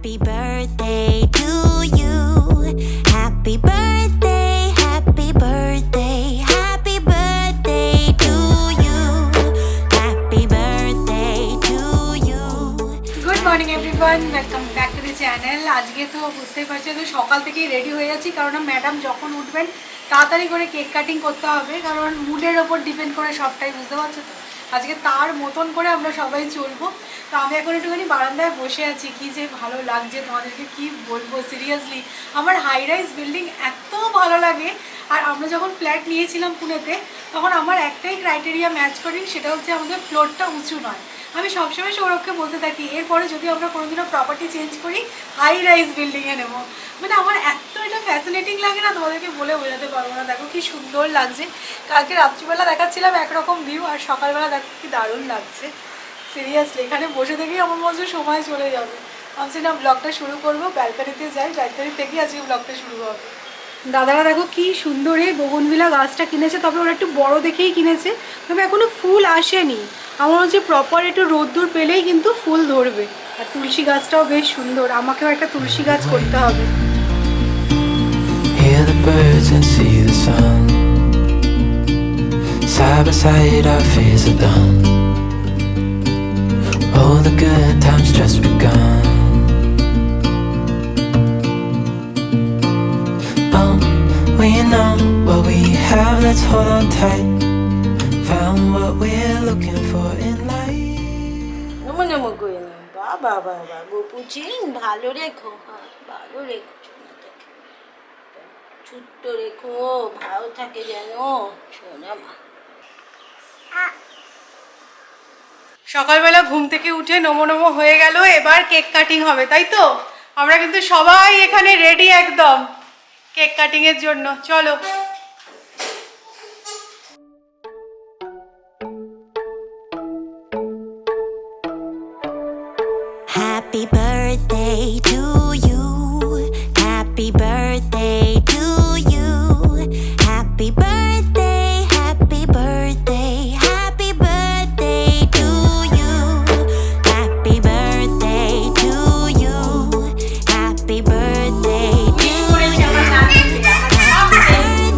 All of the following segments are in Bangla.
Happy birthday to you. Happy birthday, happy birthday, happy birthday to you. Happy birthday to you. Good morning everyone, welcome back to the channel. আজকে তো বুঝতেই পারছেন তো সকাল থেকেই রেডি হয়ে যাচ্ছি, কারণ ম্যাডাম যখন উঠবেন তাড়াতাড়ি করে কেক কাটিং করতে হবে, কারণ মুডের ওপর ডিপেন্ড করে সবটাই, বুঝতে পারছো তো। আজকে তার মতন করে আমরা সবাই চলবো। তো আমি এখন একটুখানি বারান্দায় বসে আছি, কি যে ভালো লাগছে তোমাদেরকে কি বলবো। সিরিয়াসলি আমার হাই রাইজ বিল্ডিং এত ভালো লাগে। আর আমরা যখন ফ্ল্যাট নিয়েছিলাম পুনেতে, তখন আমার একটাই ক্রাইটেরিয়া ম্যাচ করি, সেটা হচ্ছে আমাদের ফ্লোরটা উঁচু নয়। আমি সবসময় সৌরভকে বলতে থাকি এরপরে যদি আমরা কোনোদিনও প্রপার্টি চেঞ্জ করি হাই রাইজ বিল্ডিংয়ে নেবো। মানে আমার এত এটা ফ্যাসিনেটিং লাগে না, তোমাদেরকে বলে বোঝাতে পারবো না। দেখো কি সুন্দর লাগছে। কালকে রাত্রিবেলা দেখাচ্ছিলাম একরকম ভিউ, আর সকালবেলা দেখো কি দারুণ লাগছে। সিরিয়াসলি এখানে বসে থেকেই আমার মধ্যে সময় চলে যাবে। ভাবছি না ব্লগটা শুরু করবো, ব্যালকানিতে যাই, ব্যালকানি থেকেই আজকে ব্লগটা শুরু হবে। দাদারা দেখো কি সুন্দর এই বগনভিলা গাছটা কিনেছে, তবে ওরা একটু বড় দেখেই কিনেছে, তবে এখনো ফুল আসেনি। আমার হচ্ছে প্রপার একটু রোদ্দুর পেলেই কিন্তু ফুল ধরবে। আর তুলসী গাছটাও বেশ সুন্দর, আমাকেও একটা তুলসী গাছ করতে হবে। Hear the birds and see the sun. Side by side our fears are done. Oh, the good times just begun. Oh, we know what we have, let's hold on tight. Found what we're looking for in life. নমো নমো করে না, বাবা বাবা গোপুচি ভালো রেখো, হ্যাঁ ভালো রেখো, ছোট্ট রেখো, ভালো থাকে যেন, শোনা মা। সকালবেলা ঘুম থেকে উঠে নমো নমো হয়ে গেল, এবার কেক কাটিং হবে, তাই তো? আমরা কিন্তু সবাই এখানে রেডি একদম কেক কাটিং এর জন্য। চলো। Happy birthday to you. Happy birthday to you. Happy birthday, happy birthday, happy birthday to you. Happy birthday to you. Happy birthday to you. Happy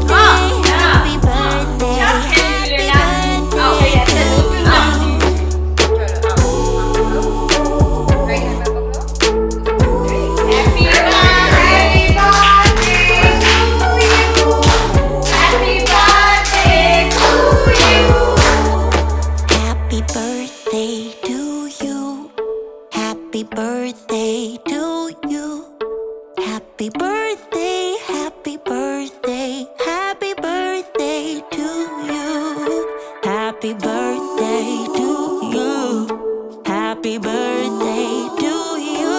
birthday, happy birthday to you. Happy birthday, happy birthday, happy birthday to you. Happy birthday to you. Happy birthday to you.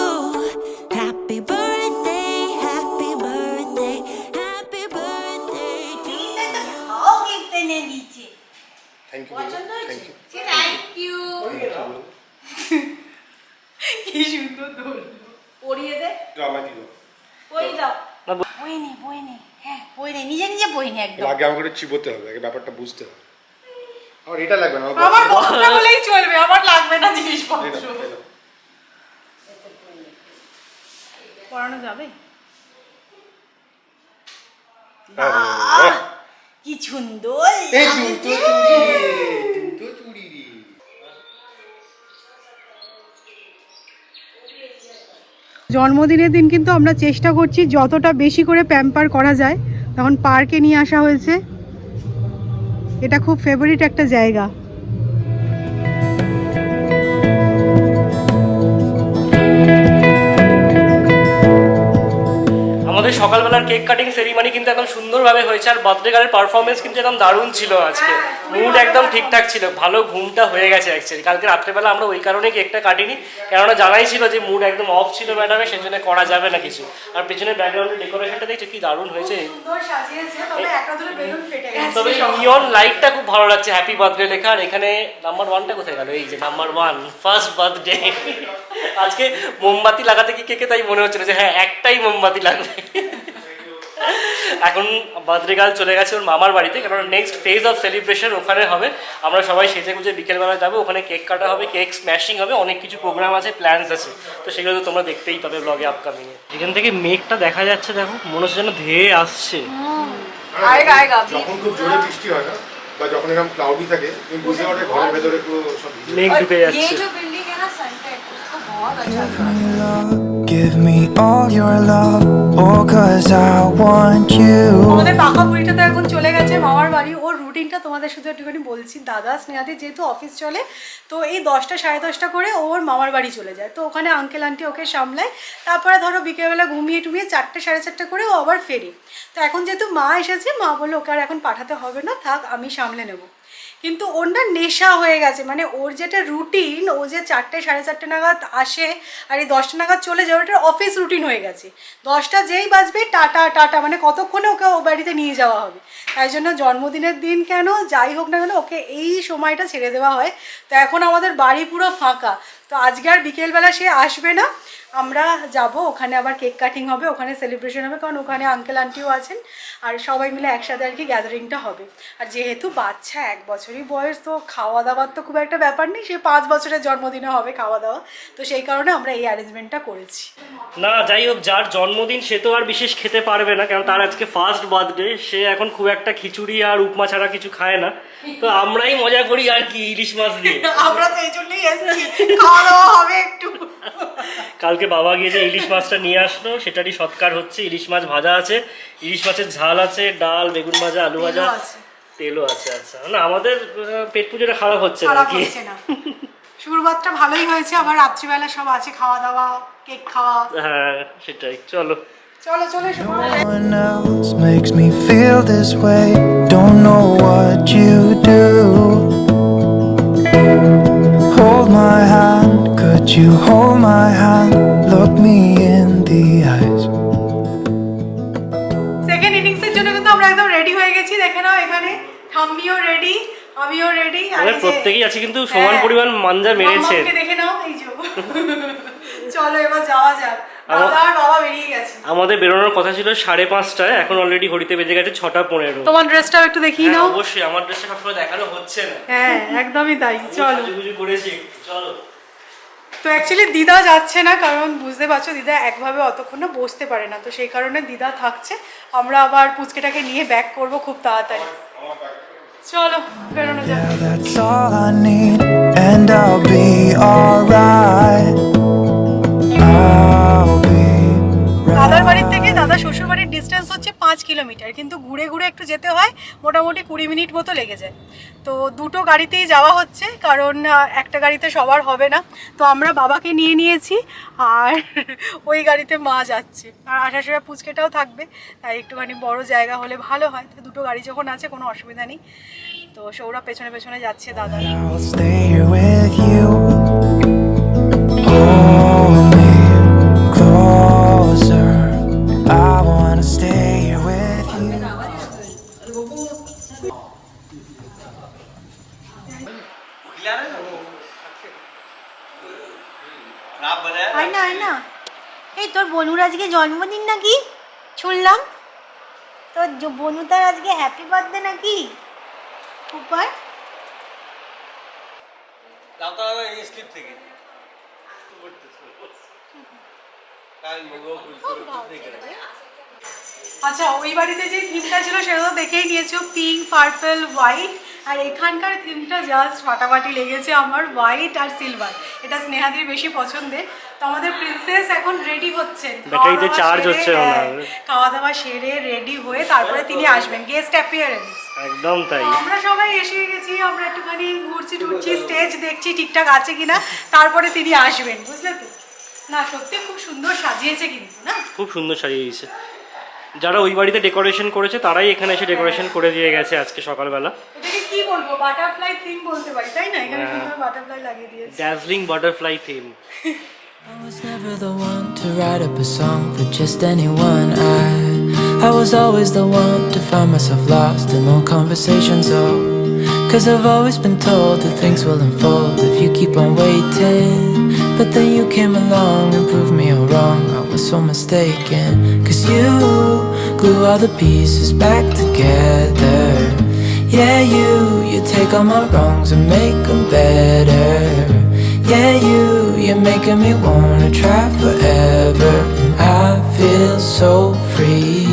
Happy birthday, happy birthday, happy birthday to you. ও গিফট এনে দিয়েছে, Thank you. পছন্দ হয়েছে? Thank you. Thank you. কি সুন্দর দোল পরিয়ে দে, Drama দিলো। পরিয়ে দাও। বই নে, বই নে, হ্যাঁ বই নে, নিজে নিজে বই নে একদম। আগে আমাকে একটু চিবোতে হবে, আগে ব্যাপারটা বুঝতে হবে। আমার এটা লাগবে না, আমার বক্সটা বলেই চলবে, আমার লাগবে না জিনিসপত্র। পড়ানো যাবে? বাহ, কি সুন্দর এই লাগছে। তো চুড়ি রে। জন্মদিনের দিন কিন্তু আমরা চেষ্টা করছি যতটা বেশি করে প্যাম্পার করা যায়। তখন পার্কে নিয়ে আসা হয়েছে, এটা খুব ফেভারিট একটা জায়গা। আমাদের সকালবেলার কেক কাটিং সেরিমনি কিন্তু একদম সুন্দরভাবে হয়েছে, আর বার্থডে গার্লের পারফরমেন্স কিন্তু একদম দারুণ ছিল আজকে। মুড একদম ঠিকঠাক ছিল, ভালো ঘুমটা হয়ে গেছে অ্যাকচুয়ালি। কালকে রাত্রেবেলা আমরা ওই কারণেই কেকটা কাটিনি, কেননা জানাই ছিল যে মুড একদম অফ ছিল ম্যাডামের, সেই জন্য করা যাবে না কিছু। আর পেছনে ব্যাকগ্রাউন্ডের ডেকোরেশনটা দেখছো কি দারুণ হয়েছে, তবে নিয়ন লাইটটা খুব ভালো লাগছে, হ্যাপি বার্থডে লেখা। আর এখানে নাম্বার 1টা কোথায় গেল? এই যে নাম্বার 1, ফার্স্ট বার্থডে। আজকে মোমবাতি লাগাতে কি কেকে তাই মনে হচ্ছিল যে হ্যাঁ একটাই মোমবাতি লাগবে। এখন বার্থডে গার্ল চলে গেছে ওর মামার বাড়িতে, কারণ নেক্সট ফেজ অফ সেলিব্রেশন ওখানে হবে। আমরা সবাই সেজে গুজে বিকেলবেলা যাবো, ওখানে কেক কাটা হবে, কেক স্ম্যাশিং হবে, অনেক কিছু প্রোগ্রাম আছে, প্ল্যানস আছে। তো সেগুলো তো তোমরা দেখতেই পাবে ব্লগে আপকামিং এ। এখান থেকে মেঘটা দেখা যাচ্ছে, দেখো মনে হচ্ছে যেন ধেয়ে আসছে। যখন খুব জোরে বৃষ্টি হয় না বা যখন এরকম ক্লাউডি থাকে তুমি বুঝতে পারবে ঘরের ভেতরে পুরো সব মেঘ ঢুকে যাচ্ছে। Give me all your love, oh, 'cause I want you. আমাদের পাকা বুড়িটা তো এখন চলে গেছে মামার বাড়ি। ওর রুটিনটা তোমাদের শুধু একটুখানি বলছি। দাদা স্নেহাদি যেহেতু অফিস চলে, তো এই 10টা 10:30 করে ওর মামার বাড়ি চলে যায়। তো ওখানে আঙ্কেল আন্টি ওকে সামলায়। তারপরে ধরো বিকেলবেলা ঘুমিয়ে টুমিয়ে 4টে 4:30 করে ও আবার ফেরে। তো এখন যেহেতু মা এসেছে, মা বললো ওকে আর এখন পাঠাতে হবে না, থাক আমি সামলে নেব। কিন্তু ওর না নেশা হয়ে গেছে, মানে ওর যেটা রুটিন, ও যে 4টে 4:30 নাগাদ আসে আর এই 10টা নাগাদ চলে যাবে, ওটা অফিস রুটিন হয়ে গেছে। 10টা যেই বাজবে টাটা টাটা, মানে কতক্ষণে ওকে ও বাড়িতে নিয়ে যাওয়া হবে। তাই জন্য জন্মদিনের দিন কেন যাই হোক না কেন ওকে এই সময়টা ছেড়ে দেওয়া হয়। তো এখন আমাদের বাড়ি পুরো ফাঁকা। তো আজকে আর বিকেলবেলা সে আসবে না, আমরা যাব ওখানে, আবার কেক কাটিং হবে, ওখানে সেলিব্রেশন হবে, কারণ ওখানে আঙ্কেল আন্টিও আছেন আর সবাই মিলে একসাথে আর কি গ্যাদারিংটা হবে। আর যেহেতু বাচ্চা 1 বছরই বয়স, তো খাওয়া দাওয়ার তো খুব একটা ব্যাপার নেই, সে 5 বছরের জন্মদিনে হবে খাওয়া দাওয়া। তো সেই কারণে আমরা এই অ্যারেঞ্জমেন্টটা করেছি। না যাই হোক, যার জন্মদিন সে তো আর বিশেষ খেতে পারবে না, কারণ তার আজকে ফার্স্ট বার্থডে। সে এখন খুব একটা খিচুড়ি আর উপমা ছাড়া কিছু খায় না। তো আমরাই মজা করি আর কি ইলিশ মাছ দিয়ে। আমরা তো এই জন্যই এসেছি, খাওয়া দাওয়া হবে একটু। কালকে বাবা গিয়ে যে ইলিশ মাছটা নিয়ে আসলো সেটারই সৎকার হচ্ছে। ইলিশ মাছ ভাজা আছে, ইলিশ মাছের ঝাল আছে, ডাল, বেগুন ভাজা, আলু ভাজা, তেলও আছে। আচ্ছা, না আমাদের পেট পুজোটা খারাপ হচ্ছে না কি? শুরুবাতটা ভালোই হয়েছে, আবার রাত্রিবেলা সব আছে খাওয়া দাওয়া, কেক খাওয়া। হ্যাঁ সেটাই, চলো চলো চলো। No one else makes me feel this way. Don't know what you do. Hold my hand, could you hold my hand? Look me in the eyes. Second ইনিংসের জন্য কিন্তু আমরা একদম রেডি হয়ে গেছি। দেখে নাও এখানে ঠাম্মিও রেডি, আমিও রেডি। আর প্রত্যেকেই আছে কিন্তু সমান পরিমাণ মাঞ্জা মেরেছে। দেখে নাও এই যে। চলো এবার যাওয়া যাক। দাদা আর বাবা বেরিয়ে গেছে। আমাদের বেরোনোর কথা ছিল 5:30টায়, এখন অলরেডি ঘড়িতে বেজে গেছে 6:15। তোমার ড্রেসটাও একটু দেখিয়ে নাও। অবশ্যই, আমার ড্রেসটা সবসময় দেখানো হচ্ছে না। হ্যাঁ একদমই তাই, চলো। করেছি, চলো। তো অ্যাকচুয়ালি দিদা যাচ্ছে না, কারণ বুঝতে পারছো দিদা একভাবে অতক্ষণ না বসতে পারে না। তো সেই কারণে দিদা থাকছে। আমরা আবার পুচকেটাকে নিয়ে ব্যাক করবো খুব তাড়াতাড়ি। চলো বেরোনো যাক। Yeah, that's all I need, and I'll be alright. I'll be দাদার বাড়ির থেকে দাদা শ্বশুর বাড়ির ডিস্টেন্স হচ্ছে 5 কিলোমিটার, কিন্তু ঘুরে ঘুরে একটু যেতে হয়, মোটামুটি 20 মিনিট মতো লেগে যায়। তো দুটো গাড়িতেই যাওয়া হচ্ছে, কারণ একটা গাড়িতে সবার হবে না। তো আমরা বাবাকে নিয়ে নিয়েছি আর ওই গাড়িতে মা যাচ্ছে, আর আসার সময় পুচকেটাও থাকবে। তাই একটুখানি বড় জায়গা হলে ভালো হয়। তো দুটো গাড়ি যখন আছে কোনো অসুবিধা নেই। তো সৌরভ পেছনে পেছনে যাচ্ছে দাদা। I'll stay here with you. Hold me closer. I wanna stay here with you. আয় না আয় না। এই তোর বনুর আজকে জন্মদিন নাকি শুনলাম? তোর বনু তার আজকে হ্যাপি বার্থডে নাকি? উপর আচ্ছা, ওই বাড়িতে যে থিমটা ছিল সেটা তো দেখেই নিয়েছো, পিঙ্ক পার্পল হোয়াইট। আর এখানকার থিমটা জাস্ট ফাটাফাটি লেগেছে আমার, হোয়াইট আর সিলভার। এটা স্নেহাদির বেশি পছন্দের। তো আমাদের প্রিন্সেস এখন রেডি হচ্ছেন, ব্যাটারিতে চার্জ হচ্ছে ওনার। খাওয়া দাওয়া সেরে রেডি হয়ে তারপরে তিনি আসবেন, গেস্ট অ্যাপিয়ারেন্স। একদম তাই। আমরা সবাই এসে গেছি, আমরা একটুখানি ঘুরছি টুরছি, স্টেজ দেখছি ঠিকঠাক আছে কিনা, তারপরে তিনি আসবেন, বুঝলে তো? না সত্যি খুব সুন্দর সাজিয়েছে কিন্তু, না খুব সুন্দর সাজিয়েছে। যারা ওই বাড়িতে ডেকোরেশন করেছে তারাই এখানে এসে ডেকোরেশন করে দিয়ে গেছে আজকে সকালবেলা। এটাকে কি বলবো, বাটারফ্লাই থিম বলতে পারি, তাই না? এখানে সুন্দর বাটারফ্লাই লাগিয়ে দিয়েছে। Dazzling butterfly theme. I was never the one to write up a song for just anyone. I was always the one to find myself lost in old conversations. Oh, 'cause I've always been told that things will unfold if you keep on waiting. But then you came along and proved me all wrong. I was so mistaken. 'Cause you glue all the pieces back together. Yeah, you take all my wrongs and make them better. Yeah, you're making me wanna try forever. And I feel so free,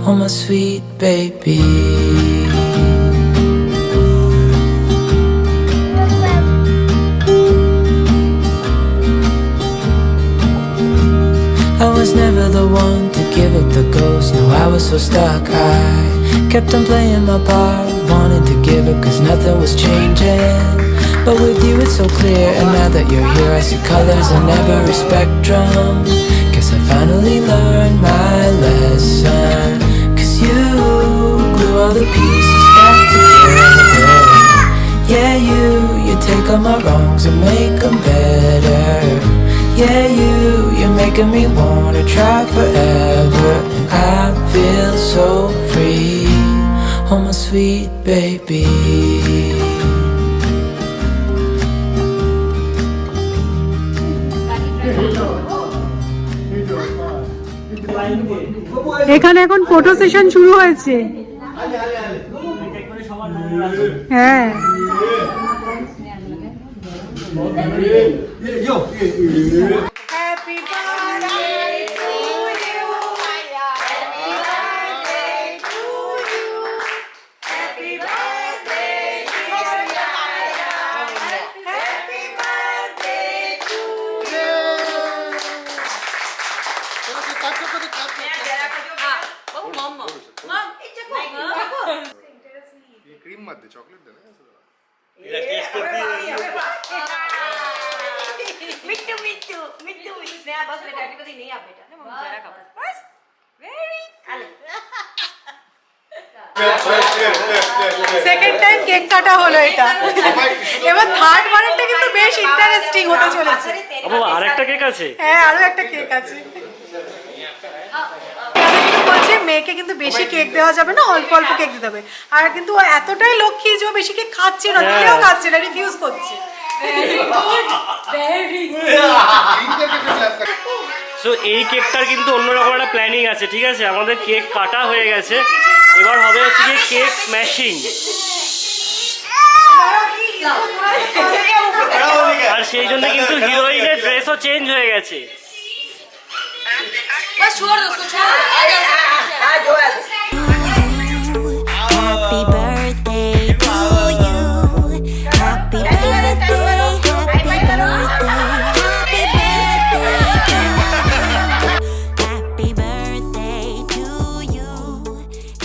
oh my sweet baby. I was never the one to give up the ghost. No, I was so stuck. I kept on playing my part, wanted to give up cause nothing was changing. But with you it's so clear, and now that you're here I see colors in every spectrum. Guess I finally learned my lesson. Cause you glue all the pieces back together. Yeah, you take all my wrongs and make them better. Yeah, you're making me wanna try forever. And I feel so free, oh my sweet baby. এখানে এখন ফটো সেশন শুরু হয়েছে। হ্যাঁ happy birthday to you, happy birthday to you, happy birthday happy birthday to you. Cream मत दे, चॉकलेट दे ना। मिट्टू मिट्टू मिट्टू स्नेहा बस बेटा ऐसे कभी नहीं आप बेटा ना मम्मी जरा खाओ बस वेरी खाले সেকেন্ড টাইম কেক কাটা হলো এটা, এবার থার্ড বারেরটা কিন্তু বেশ ইন্টারেস্টিং হতে চলেছে। আরেকটা কেক আছে? হ্যাঁ আরো একটা কেক আছে। বলছে মেয়েকে কিন্তু বেশি কেক দেওয়া যাবে না, অল্প অল্প কেক দিতে হবে। আর কিন্তু ও এতটাই লক্ষ্মী যে ও বেশি কেক খাচ্ছে না, দিলেও খাচ্ছে না, রিফিউজ করছে। সো এই কেকটার কিন্তু অন্যরকম একটা প্ল্যানিং আছে, ঠিক আছে? আমাদের কেক কাটা হয়ে গেছে, এবার হবে হচ্ছে কি কেক স্ম্যাশিং। আর সেই জন্য কিন্তু হিরোইনের ড্রেসও চেঞ্জ হয়ে গেছে। Happy birthday to you. Happy birthday, happy birthday to you. Happy birthday to you.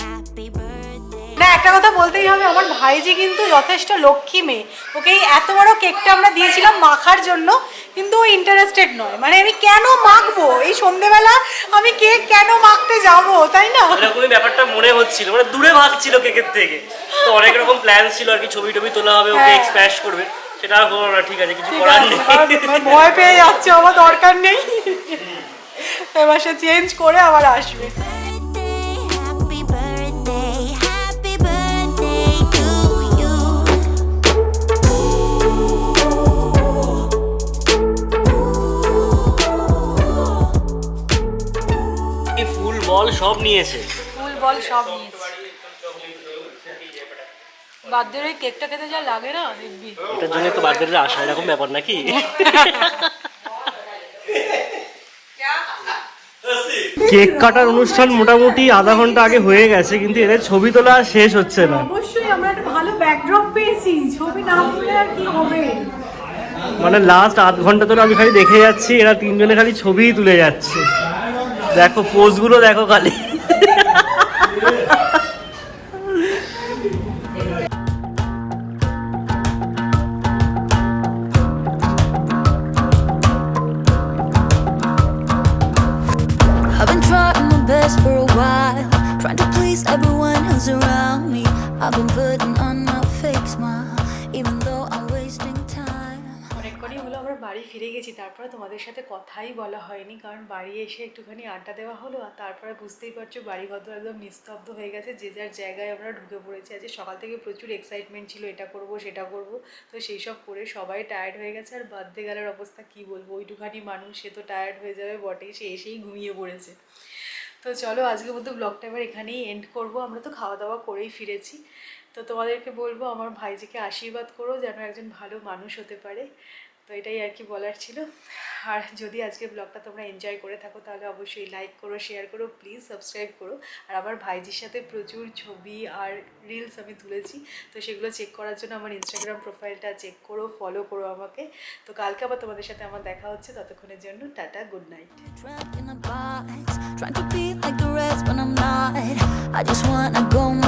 Happy birthday. না একটা কথা বলতেই হবে, আমার ভাইজি কিন্তু যথেষ্ট লক্ষ্মী মেয়ে। ওকে এই এত বড় কেকটা আমরা দিয়েছিলাম মাখার জন্য, কিন্তু ও ইন্টারেস্টেড নয়। মানে আমি কেন মাখবো এই সন্ধ্যেবেলা, আমি কেক কেন মাখতে যাবো, তাই না? এরকমই ব্যাপারটা মনে হচ্ছিল, মানে দূরে ভাগছিল কেকের থেকে। তো অনেক রকম প্ল্যান ছিল আর কি, ছবি টবি তোলা হবে, ও কেক স্ম্যাশ করবে, সেটা আর হলো না। ঠিক আছে, কিছু করার নেই। ভয় পেয়ে যাচ্ছে, আমার দরকার নেই। এবার সে চেঞ্জ করে আবার আসবে। Happy birthday, happy birthday to you. ফুল বল সব নিয়েছে, ফুল বল সব নিয়েছে। বার্থডের এই কেকটা খেতে যা লাগে না দেখবি। এটার জন্য তো বার্থডে আসা, এরকম ব্যাপার নাকি? কেক কাটার অনুষ্ঠান মোটামুটি আধা ঘন্টা আগে হয়ে গেছে, কিন্তু এদের ছবি তোলা শেষ হচ্ছে না। অবশ্যই আমরা একটা ভালো ব্যাকড্রপ পেয়েছি, ছবি না তুলে আর কি হবে। মানে লাস্ট আধ ঘন্টা ধরে আমি খালি দেখে যাচ্ছি, এরা তিনজনে খালি ছবিই তুলে যাচ্ছে। দেখো পোজগুলো দেখো খালি। I've been trying my best for a while, trying to please everyone who's around me. I've been putting on my fake smile, even though I'm wasting time. অনেকক্ষণই হলো আমরা বাড়ি ফিরে গেছি, তারপরে তোমাদের সাথে কথাই বলা হয়নি, কারণ বাড়ি এসে একটুখানি আড্ডা দেওয়া হলো। আর তারপরে বুঝতেই পারছো বাড়িঘর তো একদম নিস্তব্ধ হয়ে গেছে, যে যার জায়গায় আমরা ঢুকে পড়েছি। আজকে সকাল থেকে প্রচুর এক্সাইটমেন্ট ছিল, এটা করব সেটা করব, তো সেই সব করে সবাই টায়ার্ড হয়ে গেছে। আর বার্থডে গালের অবস্থা কি বলবো, ওইটুখানি মানুষ, সে তো টায়ার্ড হয়ে যাবে বটেই, সে এসেই ঘুমিয়ে পড়েছে। তো চলো আজকের মতো ব্লগটা এবার এখানেই এন্ড করব। আমরা তো খাওয়া দাওয়া করেই ফিরেছি। তো তোমাদেরকে বলবো আমার ভাইজিকে আশীর্বাদ করো যেন একজন ভালো মানুষ হতে পারে। তো এটাই আর কি বলার ছিল। আর যদি আজকের ব্লগটা তোমরা এনজয় করে থাকো তাহলে অবশ্যই লাইক করো, শেয়ার করো, প্লিজ সাবস্ক্রাইব করো। আর আমার ভাইজির সাথে প্রচুর ছবি আর রিলস আমি তুলেছি, তো সেগুলো চেক করার জন্য আমার ইনস্টাগ্রাম প্রোফাইলটা চেক করো, ফলো করো আমাকে। তো কালকে আবার তোমাদের সাথে আমার দেখা হচ্ছে, ততক্ষণের জন্য tata, good night. Trapped in a box, trying to be like the rest, but I'm not. I just wanna go.